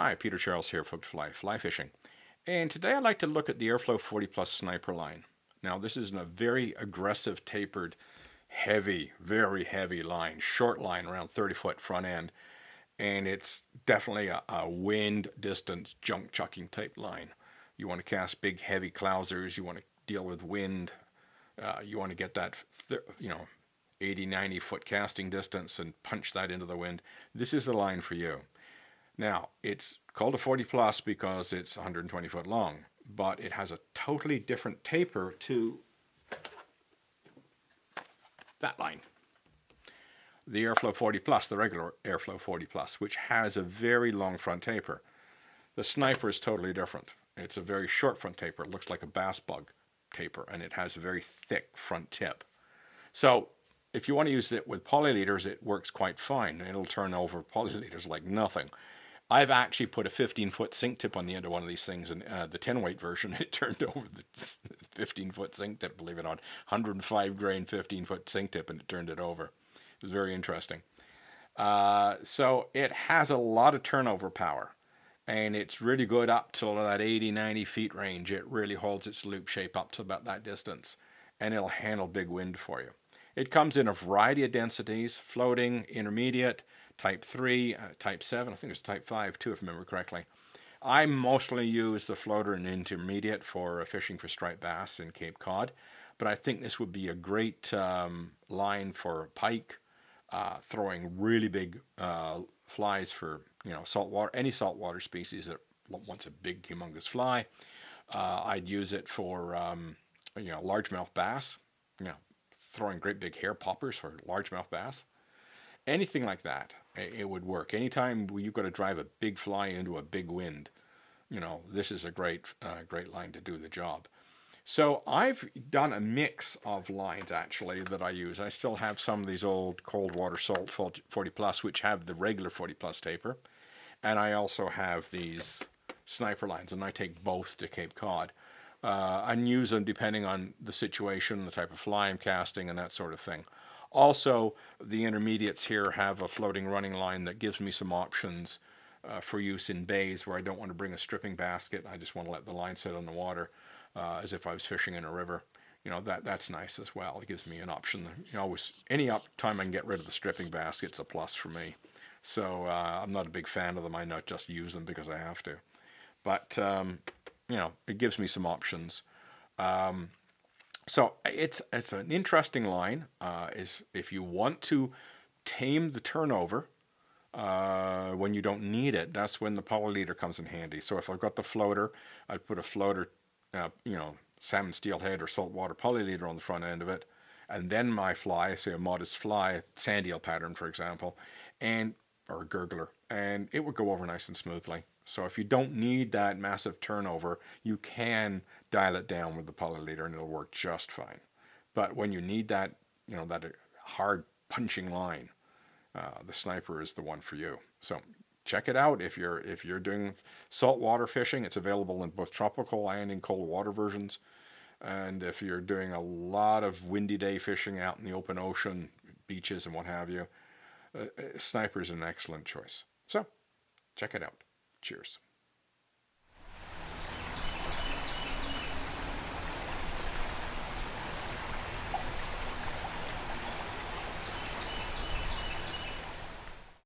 Hi, Peter Charles here, Hooked Fly Fishing. And today I'd like to look at the Airflo 40 Plus Sniper line. Now this is a very aggressive tapered, heavy, very heavy line, short line around 30 foot front end. And it's definitely a wind distance junk chucking type line. You want to cast big heavy clousers, you want to deal with wind, you want to get that 80, 90 foot casting distance and punch that into the wind. This is the line for you. Now, it's called a 40 plus because it's 120 foot long, but it has a totally different taper to that line. The Airflo 40 plus, the regular Airflo 40 plus, which has a very long front taper. The Sniper is totally different. It's a very short front taper. It looks like a bass bug taper, and it has a very thick front tip. So if you want to use it with polyleaders, it works quite fine. It'll turn over polyleaders like nothing. I've actually put a 15-foot sink tip on the end of one of these things, and the 10-weight version, it turned over the 15-foot sink tip, believe it or not, 105 grain 15-foot sink tip, and it turned it over. It was very interesting. So it has a lot of turnover power, and it's really good up to that 80, 90 feet range. It really holds its loop shape up to about that distance, and it'll handle big wind for you. It comes in a variety of densities: floating, intermediate, type 3, type 7, I think it's type 5 too, if I remember correctly. I mostly use the floater and intermediate for fishing for striped bass in Cape Cod, but I think this would be a great line for pike, throwing really big flies for saltwater, any saltwater species that wants a big humongous fly. I'd use it for largemouth bass, throwing great big hair poppers for largemouth bass. Anything like that, it would work. Anytime you've got to drive a big fly into a big wind, this is a great line to do the job. So I've done a mix of lines actually that I use. I still have some of these old Coldwater Salt 40 Plus, which have the regular 40 Plus taper, and I also have these Sniper lines, and I take both to Cape Cod. And use them depending on the situation, the type of fly I'm casting, and that sort of thing. Also, the intermediates here have a floating running line that gives me some options for use in bays where I don't want to bring a stripping basket. I just want to let the line sit on the water as if I was fishing in a river. That's nice as well. It gives me an option. Any time I can get rid of the stripping basket's a plus for me. So I'm not a big fan of them. I not just use them because I have to. But it gives me some options. So it's an interesting line. Is if you want to tame the turnover when you don't need it, that's when the polyleader comes in handy. So if I've got the floater, I'd put a floater, salmon steelhead or saltwater polyleader on the front end of it, and then my fly, say a modest fly, sand eel pattern for example, or a gurgler, and it would go over nice and smoothly. So if you don't need that massive turnover, you can dial it down with the polyleader and it'll work just fine. But when you need that, that hard punching line, the Sniper is the one for you. So check it out if you're doing saltwater fishing. It's available in both tropical and in cold water versions. And if you're doing a lot of windy day fishing out in the open ocean, beaches and what have you, Sniper is an excellent choice. So check it out. Cheers.